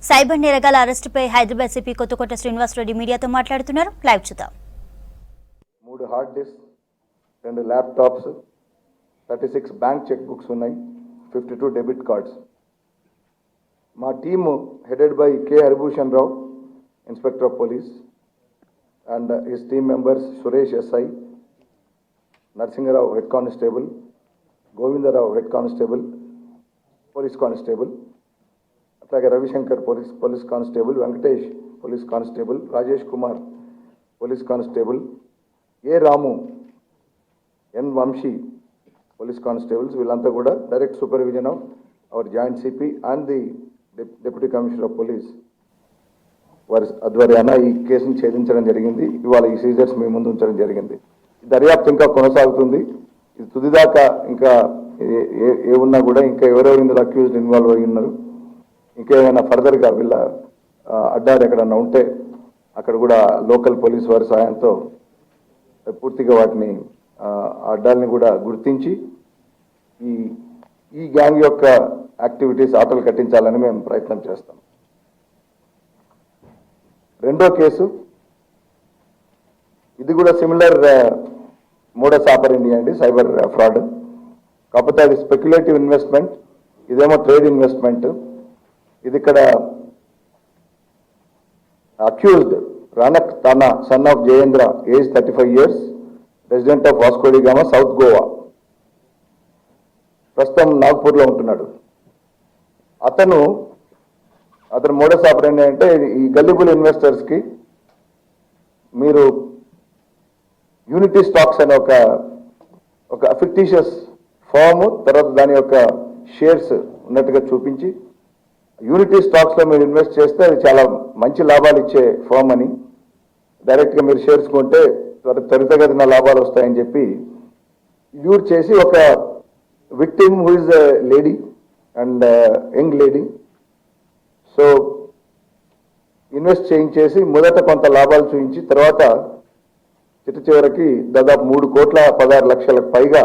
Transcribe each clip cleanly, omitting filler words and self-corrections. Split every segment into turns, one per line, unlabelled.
Cyber నేరగాల అరెస్టుపై Hyderabad CP Kothakota Srinivas Reddy మీడియాతో మాట్లాడుతున్నారు. లైవ్ చూద్దాం.
3 hard disk, 2 laptops, 36 bank cheque books ఉన్నాయి, 52 డెబిట్ కార్డ్స్. మా team headed by K Haribhushan Rao, inspector of police, and his team members Suresh SI, Narasingarao head constable, Govindarao head constable, police constable, అట్లాగే Ravishankar police constable, Venkatesh police constable, Rajesh Kumar police constable, A Ramu, N Vamshi police constables. వీళ్ళంతా కూడా direct supervision of our joint CP and the deputy commissioner of police వారి ఆధ్వర్యాన ఈ కేసును ఛేదించడం జరిగింది. ఇవాళ ఈ scissors మీ ముందు ఉంచడం జరిగింది. దర్యాప్తు ఇంకా కొనసాగుతుంది. ఇది తుదిదాకా ఇంకా ఏమున్నా కూడా ఇంకా ఎవరెవరు ఇందులో అక్యూజ్డ్ ఇన్వాల్వ్ అయ్యి ఉన్నారు, ఇంకేమైనా ఫర్దర్గా వీళ్ళ అడ్డాలు ఎక్కడన్నా ఉంటే అక్కడ కూడా లోకల్ పోలీస్ వారి సహాయంతో పూర్తిగా వాటిని అడ్డాలని కూడా గుర్తించి ఈ గ్యాంగ్ యొక్క యాక్టివిటీస్ ఆటలు కట్టించాలని మేము ప్రయత్నం చేస్తాం. రెండో కేసు ఇది కూడా సిమిలర్ మోడస్ ఆపరెండి అండి, సైబర్ ఫ్రాడ్. కాకపోతే అది స్పెక్యులేటివ్ ఇన్వెస్ట్మెంట్, ఇదేమో ట్రేడ్ ఇన్వెస్ట్మెంట్. ఇది ఇక్కడ accused Ranak Thana, son of Jayendra, age 35 years, resident of Vasco da Gama, South Goa, ప్రస్తుతం నాగ్పూర్లో ఉంటున్నాడు. అతను మోడస్ ఆపరెండి అంటే ఈ గల్లిబుల్ ఇన్వెస్టర్స్కి మీరు యూనిటీ స్టాక్స్ అనే ఒక ఫిక్టిషియస్ ఫామ్, తర్వాత దాని యొక్క షేర్స్ ఉన్నట్టుగా చూపించి యూనిటీ స్టాక్స్లో మీరు ఇన్వెస్ట్ చేస్తే అది చాలా మంచి లాభాలు ఇచ్చే ఫామ్ అని, డైరెక్ట్గా మీరు షేర్స్ కొంటే త్వరితగతిన లాభాలు వస్తాయని చెప్పి ల్యూర్ చేసి ఒక victim who is lady and young lady, so invest చేయించేసి మొదట కొంత లాభాలు చూపించి తర్వాత చివరికి దాదాపు 3,16,00,000 పైగా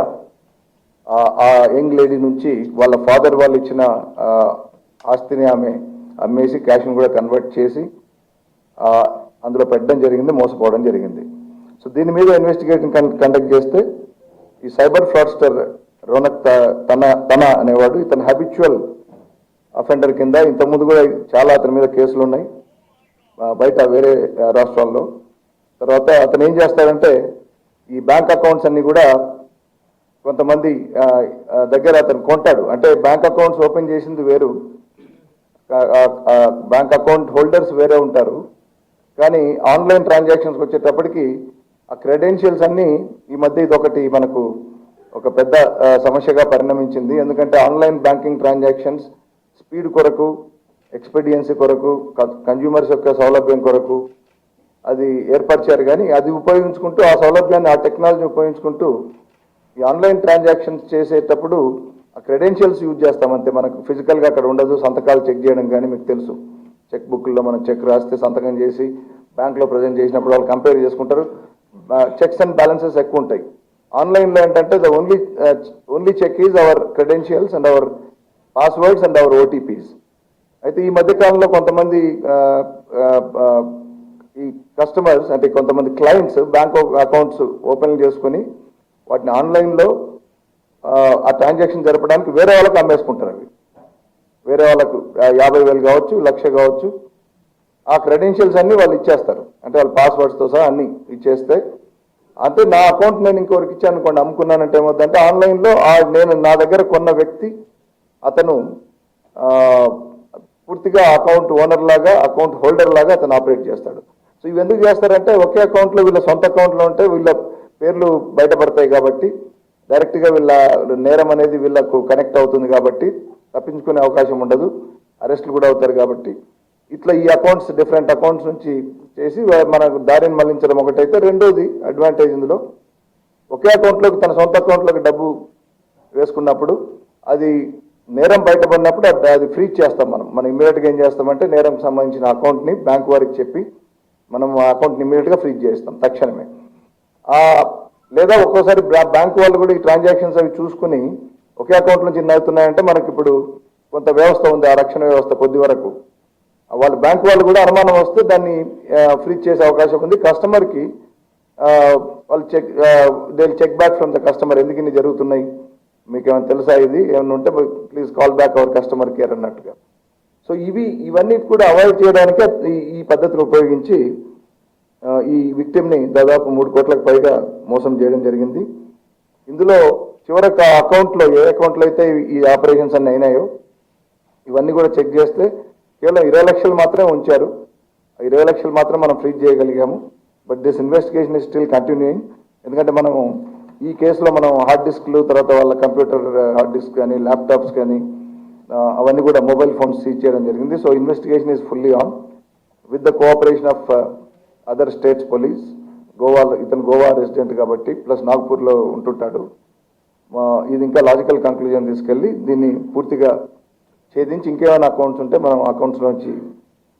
ఆ యంగ్ లేడీ నుంచి వాళ్ళ ఫాదర్ వాళ్ళు ఇచ్చిన ఆస్తిని ఆమె అమ్మేసి క్యాష్ని కూడా కన్వర్ట్ చేసి అందులో పెట్టడం జరిగింది, మోసపోవడం జరిగింది. సో దీని మీద ఇన్వెస్టిగేషన్ కండక్ట్ చేస్తే ఈ సైబర్ ఫ్రాడ్స్టర్ రోనక్ తన అనేవాడు, ఇతను హ్యాబిచువల్ అఫెండర్ కింద ఇంతకుముందు కూడా చాలా అతని మీద కేసులు ఉన్నాయి బయట వేరే రాష్ట్రాల్లో. తర్వాత అతను ఏం చేస్తాడంటే ఈ బ్యాంక్ అకౌంట్స్ అన్ని కూడా కొంతమంది దగ్గర అతను కొంటాడు. అంటే బ్యాంక్ అకౌంట్స్ ఓపెన్ చేసింది వేరు, బ్యాంక్ అకౌంట్ హోల్డర్స్ వేరే ఉంటారు, కానీ ఆన్లైన్ ట్రాన్సాక్షన్స్కి వచ్చేటప్పటికి ఆ క్రెడెన్షియల్స్ అన్నీ ఈ మధ్య ఇదొకటి మనకు ఒక పెద్ద సమస్యగా పరిణమించింది. ఎందుకంటే ఆన్లైన్ బ్యాంకింగ్ ట్రాన్సాక్షన్స్ స్పీడ్ కొరకు, ఎక్స్పీడియన్సీ కొరకు, కన్జ్యూమర్స్ యొక్క సౌలభ్యం కొరకు అది ఏర్పరిచారు. కానీ అది ఉపయోగించుకుంటూ ఆ సౌలభ్యాన్ని, ఆ టెక్నాలజీ ఉపయోగించుకుంటూ ఈ ఆన్లైన్ ట్రాన్సాక్షన్స్ చేసేటప్పుడు ఆ క్రెడెన్షియల్స్ యూజ్ చేస్తామంతే, మనకు ఫిజికల్గా అక్కడ ఉండదు. సంతకాలు చెక్ చేయడం కానీ మీకు తెలుసు, చెక్ బుక్లో మనం చెక్ రాస్తే సంతకం చేసి బ్యాంక్లో ప్రజెంట్ చేసినప్పుడు వాళ్ళు కంపేర్ చేసుకుంటారు, చెక్స్ అండ్ బ్యాలెన్సెస్ ఎక్కువ ఉంటాయి. ఆన్లైన్లో ఏంటంటే the only check is our credentials and our passwords and our OTPs. అయితే ఈ మధ్యకాలంలో కొంతమంది ఈ కస్టమర్స్ అంటే కొంతమంది క్లయింట్స్ బ్యాంక్ అకౌంట్స్ ఓపెన్ చేసుకుని వాటిని ఆన్లైన్లో ఆ ట్రాన్సాక్షన్ జరపడానికి వేరే వాళ్ళకి అమ్మేసుకుంటారు. అవి వేరే వాళ్ళకు 50,000 కావచ్చు, 1,00,000 కావచ్చు. ఆ క్రెడెన్షియల్స్ అన్నీ వాళ్ళు ఇచ్చేస్తారు, అంటే వాళ్ళ పాస్వర్డ్స్తో సహా అన్నీ ఇచ్చేస్తే అంతే. నా అకౌంట్ నేను ఇంకొకరికి ఇచ్చాను అనుకోండి, అమ్ముకున్నానంటే ఏమవుతుందంటే ఆన్లైన్లో నేను నా దగ్గర కొన్న వ్యక్తి అతను పూర్తిగా అకౌంట్ ఓనర్ లాగా, అకౌంట్ హోల్డర్ లాగా అతను ఆపరేట్ చేస్తాడు. సో ఇవి ఎందుకు చేస్తారంటే ఒకే అకౌంట్లో వీళ్ళ సొంత అకౌంట్లో ఉంటే వీళ్ళ పేర్లు బయటపడతాయి కాబట్టి డైరెక్ట్గా వీళ్ళ నేరం అనేది వీళ్ళకు కనెక్ట్ అవుతుంది కాబట్టి తప్పించుకునే అవకాశం ఉండదు, అరెస్టులు కూడా అవుతారు. కాబట్టి ఇట్లా ఈ అకౌంట్స్ డిఫరెంట్ అకౌంట్స్ నుంచి చేసి మనకు దారిని మళ్లించడం ఒకటైతే, రెండోది అడ్వాంటేజ్ ఇందులో ఒకే అకౌంట్లోకి తన సొంత అకౌంట్లోకి డబ్బు వేసుకున్నప్పుడు అది నేరం బయటపడినప్పుడు అది ఫ్రీజ్ చేస్తాం. మనం ఇమ్మీడియట్గా ఏం చేస్తామంటే నేరంకి సంబంధించిన అకౌంట్ని బ్యాంక్ వారికి చెప్పి మనం ఆ అకౌంట్ని ఇమ్మీడియట్గా ఫ్రీజ్ చేస్తాం తక్షణమే. లేదా ఒక్కోసారి బ్యాంక్ వాళ్ళు కూడా ఈ ట్రాన్సాక్షన్స్ అవి చూసుకుని ఒకే అకౌంట్ నుంచి అవుతున్నాయంటే మనకి ఇప్పుడు కొంత వ్యవస్థ ఉంది, ఆ రక్షణ వ్యవస్థ కొద్ది వరకు వాళ్ళ బ్యాంక్ వాళ్ళు కూడా అనుమానం వస్తే దాన్ని ఫ్రీజ్ చేసే అవకాశం ఉంది. కస్టమర్కి వాళ్ళు check back from the customer, ఎందుకు ఇన్ని జరుగుతున్నాయి, మీకు ఏమైనా తెలుసా, ఇది ఏమైనా ఉంటే please call back our customer care అన్నట్టుగా. సో ఇవన్నీ కూడా అవాయిడ్ చేయడానికి ఈ పద్ధతిని ఉపయోగించి ఈ విక్టిమ్ని దాదాపు 3 కోట్లకు పైగా మోసం చేయడం జరిగింది. ఇందులో చివరికి అకౌంట్లో ఏ అకౌంట్లో అయితే ఈ ఆపరేషన్స్ అన్నీ అయినాయో ఇవన్నీ కూడా చెక్ చేస్తే కేవలం 20 లక్షలు మాత్రమే ఉంచారు. 20 లక్షలు మాత్రం మనం ఫ్రీజ్ చేయగలిగాము. But this investigation is still continuing. ఎందుకంటే మనము ఈ కేసులో మనం హార్డ్ డిస్క్లు, తర్వాత వాళ్ళ కంప్యూటర్ హార్డ్ డిస్క్ కానీ, ల్యాప్టాప్స్ కానీ, అవన్నీ కూడా మొబైల్ ఫోన్స్ సీజ్ చేయడం జరిగింది. So investigation is fully on with the cooperation of other states police. ఇతను గోవా రెసిడెంట్ కాబట్టి, ప్లస్ నాగ్పూర్లో ఉంటుంటాడు. ఇది ఇంకా లాజికల్ కంక్లూజన్ తీసుకెళ్ళి దీన్ని పూర్తిగా ఛేదించి ఇంకేమైనా అకౌంట్స్ ఉంటే మనం అకౌంట్స్ నుంచి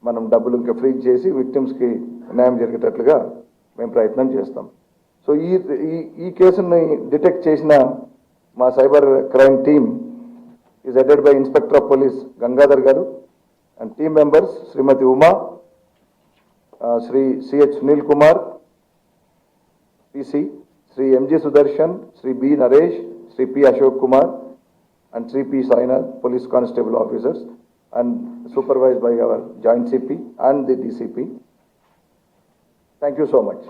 మనం డబ్బులు ఇంకా ఫ్రీజ్ చేసి విక్టిమ్స్కి న్యాయం జరిగేటట్లుగా మేము ప్రయత్నం చేస్తాం. సో ఈ కేసుని డిటెక్ట్ చేసిన మా cyber crime team is headed by inspector of police Gangadhar garu and team members Shrimati Uma, Shri CH Sunil Kumar PC, Shri MG Sudarshan, Shri B Naresh, Shri P Ashok Kumar and 3 P Sainath, police constable officers, and supervised by our joint CP and the DCP. Thank you so much.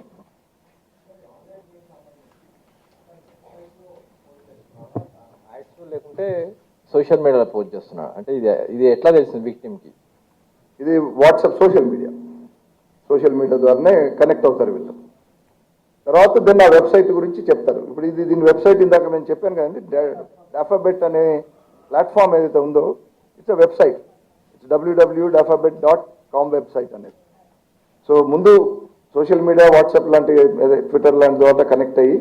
లేకుంటే social మీడియాలో post చేస్తున్నాడు అంటే ఇది ఎట్లా తెలిసింది విక్టిమ్కి?
ఇది WhatsApp social media ద్వారానే connect అవుతారు వీళ్ళు. తర్వాత దాన్ని ఆ వెబ్సైట్ గురించి చెప్తారు. ఇప్పుడు దీని వెబ్సైట్ ఇందాక నేను చెప్పాను కదండి, డాఫాబెట్ అనే ప్లాట్ఫామ్ ఏదైతే ఉందో it's a website. It's www.dafabet.com website అనేది. సో ముందు సోషల్ మీడియా, వాట్సాప్ లాంటి ట్విట్టర్ లాంటి ద్వారా కనెక్ట్ అయ్యి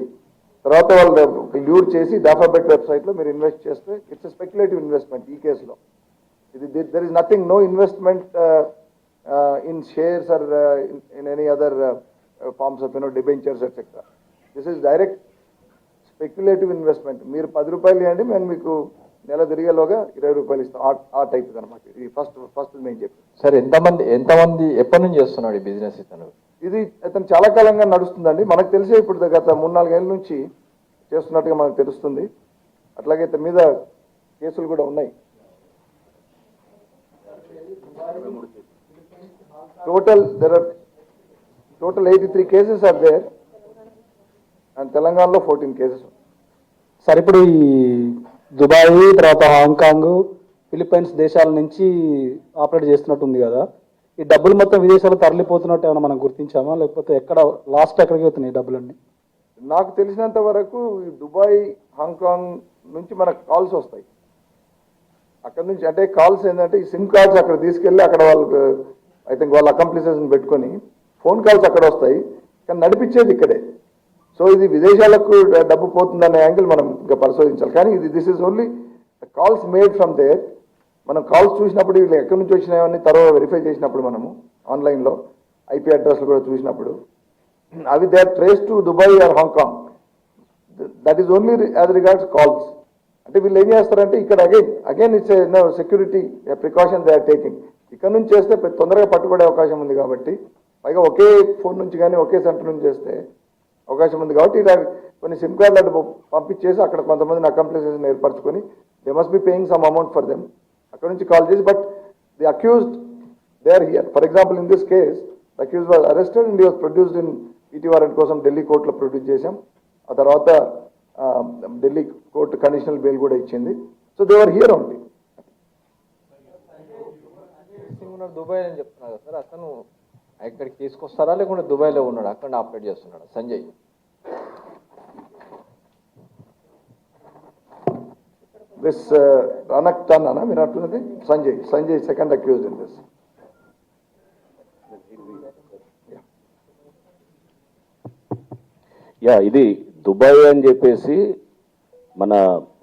తర్వాత వాళ్ళు ల్యూర్ చేసి డాఫాబెట్ వెబ్సైట్లో మీరు ఇన్వెస్ట్ చేస్తే ఇట్స్ స్పెక్యులేటివ్ ఇన్వెస్ట్మెంట్. ఈ కేసులో there is nothing, no investment in shares or in any other forms of debentures etcetera. This is direct speculative investment. మీరు 10 రూపాయలు ఇవ్వండి, మేము మీకు నెల తిరిగేలోగా 20 రూపాయలు ఇస్తాం. ఆ టైప్ అనమాట. ఇది ఫస్ట్ నేను చెప్పి.
సార్ ఎంతమంది ఎప్పటి నుంచి చేస్తున్నాడు ఈ బిజినెస్?
ఇది అతను చాలా కాలంగా నడుస్తుందండి. మనకు తెలిసే ఇప్పుడు గత 3-4 ఏళ్ళ నుంచి చేస్తున్నట్టుగా మనకు తెలుస్తుంది. అట్లాగే ఇతని మీద కేసులు కూడా ఉన్నాయి. Total 83 cases are there and తెలంగాణలో 14 కేసెస్.
సార్ ఇప్పుడు ఈ దుబాయ్, తర్వాత హాంకాంగ్, ఫిలిప్పైన్స్ దేశాల నుంచి ఆపరేట్ చేస్తున్నట్టుంది కదా, ఈ డబ్బులు మొత్తం విదేశాలకు తరలిపోతున్నట్టు ఏమైనా మనం గుర్తించామా, లేకపోతే ఎక్కడికి అవుతున్నాయి డబ్బులన్నీ?
నాకు తెలిసినంత వరకు ఈ దుబాయ్, హాంకాంగ్ నుంచి మనకు కాల్స్ వస్తాయి. అక్కడ నుంచి అంటే కాల్స్ ఏంటంటే ఈ సిమ్ కార్డ్స్ అక్కడ తీసుకెళ్ళి అక్కడ వాళ్ళకి ఐ థింక్ వాళ్ళ అకంప్లిసెస్ పెట్టుకొని ఫోన్ కాల్స్ అక్కడ వస్తాయి, కానీ నడిపించేది ఇక్కడే. సో ఇది విదేశాలకు డబ్బు పోతుందనే యాంగిల్ మనం ఇంకా పరిశోధించాలి. కానీ this is only calls made from there. మనం కాల్స్ చూసినప్పుడు వీళ్ళు ఎక్కడి నుంచి వచ్చినాయని తర్వాత వెరిఫై చేసినప్పుడు మనము ఆన్లైన్లో ఐపీ అడ్రస్లు కూడా చూసినప్పుడు అవి they are trace to Dubai or Hong Kong. That is only as regards calls. అంటే వీళ్ళు ఏం చేస్తారంటే ఇక్కడ again it's security precaution they are taking. ఇక్కడ నుంచి చేస్తే తొందరగా పట్టుబడే అవకాశం ఉంది కాబట్టి, పైగా ఒకే ఫోన్ నుంచి కానీ ఒకే సెంటర్ నుంచి చేస్తే అవకాశం ఉంది కాబట్టి ఇలా కొన్ని సిమ్ కార్డులు పంపించేసి అక్కడ కొంతమందిని అకంప్లిసెస్ ఏర్పరచుకొని they must be paying some amount for them. అక్కడ నుంచి కాల్ చేసి but the accused they are here. For example in this case the accused was arrested and he was produced in ET warrant కోసం ఢిల్లీ కోర్టులో produce చేశాం. ఆ తర్వాత Delhi court conditional bail కూడా ఇచ్చింది. So they are here only.
Dubai అని చెప్తున్నారు కదా సార్, అతను ఇక్కడికి తీసుకొస్తారా లేకుంటే దుబాయ్లో ఉన్నాడు అక్కడ ఆపరేట్ చేస్తున్నాడు సంజయ్?
దిస్ రనక్ టన్ అన్న మీరు అంటున్నది Sanjay second accused in this.
ఇది దుబాయ్ అని చెప్పేసి మన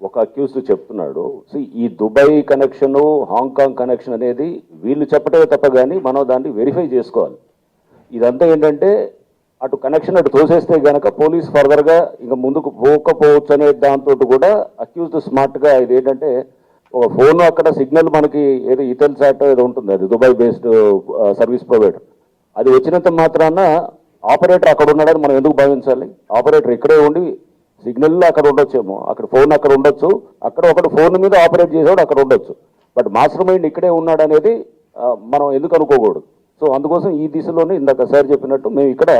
ఒక అక్యూజ్డ్ చెప్తున్నాడు. సో ఈ దుబాయ్ కనెక్షన్, హాంకాంగ్ కనెక్షన్ అనేది వీళ్ళు చెప్పటమే తప్ప కానీ మనం దాన్ని వెరిఫై చేసుకోవాలి. ఇదంతా ఏంటంటే అటు కనెక్షన్ అటు తోసేస్తే కనుక పోలీస్ ఫర్దర్గా ఇంకా ముందుకు పోకపోవచ్చు అనే దాంతో కూడా అక్యూజ్డ్ స్మార్ట్గా ఇది ఏంటంటే ఒక ఫోన్ అక్కడ సిగ్నల్ మనకి ఏదో ఈథెల్ సాట్ ఏదో ఉంటుంది, అది దుబాయ్ బేస్డ్ సర్వీస్ ప్రొవైడర్. అది వచ్చినంత మాత్రాన ఆపరేటర్ అక్కడ ఉన్నాడని మనం ఎందుకు భావించాలి? ఆపరేటర్ ఇక్కడే ఉండి సిగ్నల్ అక్కడ ఉండొచ్చేమో, అక్కడ ఫోన్ అక్కడ ఉండొచ్చు, అక్కడ ఒకటి ఫోన్ మీద ఆపరేట్ చేసేవాడు అక్కడ ఉండొచ్చు, బట్ మాస్టర్ మైండ్ ఇక్కడే ఉన్నాడు అనేది మనం ఎందుకు అనుకోకూడదు. సో అందుకోసం ఈ దిశలోనే ఇందాక సార్ చెప్పినట్టు మేము ఇక్కడ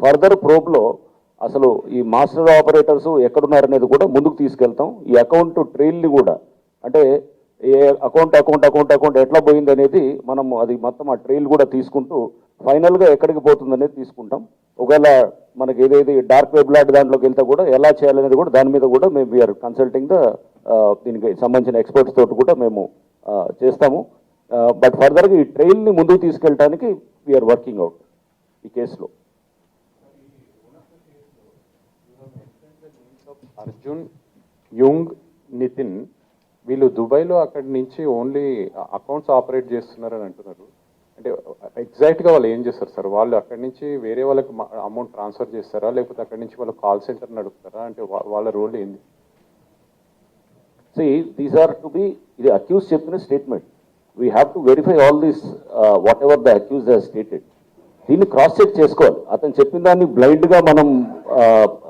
ఫర్దర్ ప్రోబ్లో అసలు ఈ మాస్టర్ ఆపరేటర్స్ ఎక్కడున్నారనేది కూడా ముందుకు తీసుకెళ్తాం. ఈ అకౌంట్ ట్రైల్ని కూడా, అంటే ఏ అకౌంట్ ఎట్లా పోయింది అనేది మనం అది మొత్తం ఆ ట్రైల్ కూడా తీసుకుంటూ ఫైనల్గా ఎక్కడికి పోతుంది అనేది తీసుకుంటాం. ఒకవేళ మనకి ఏదైతే డార్క్ వెబ్ లాంటి దాంట్లోకి వెళ్తే కూడా ఎలా చేయాలనేది కూడా దాని మీద కూడా మేము వీఆర్ కన్సల్టింగ్ దీనికి సంబంధించిన ఎక్స్పర్ట్స్ తోటి కూడా మేము చేస్తాము. బట్ ఫర్దర్గా ఈ ట్రైల్ని ముందుకు తీసుకెళ్ళడానికి వీఆర్ వర్కింగ్ అవుట్ ఈ కేసులో.
అర్జున్, యుంగ్, నితిన్ వీళ్ళు దుబాయ్లో అక్కడి నుంచి ఓన్లీ అకౌంట్స్ ఆపరేట్ చేస్తున్నారని అంటున్నారు. అంటే ఎగ్జాక్ట్గా వాళ్ళు ఏం చేస్తారు సార్? వాళ్ళు అక్కడి నుంచి వేరే వాళ్ళకి అమౌంట్ ట్రాన్స్ఫర్ చేస్తారా, లేకపోతే అక్కడి నుంచి వాళ్ళు కాల్ సెంటర్ నడుపుతారా? అంటే వాళ్ళ రోల్ ఏంది?
See, these are to be, ఇది అక్యూజ్ చెప్పిన statement. We have to verify all this what ever the accused has stated. దీన్ని క్రాస్ చెక్ చేసుకోవాలి. అతను చెప్పిన దాన్ని బ్లైండ్గా మనం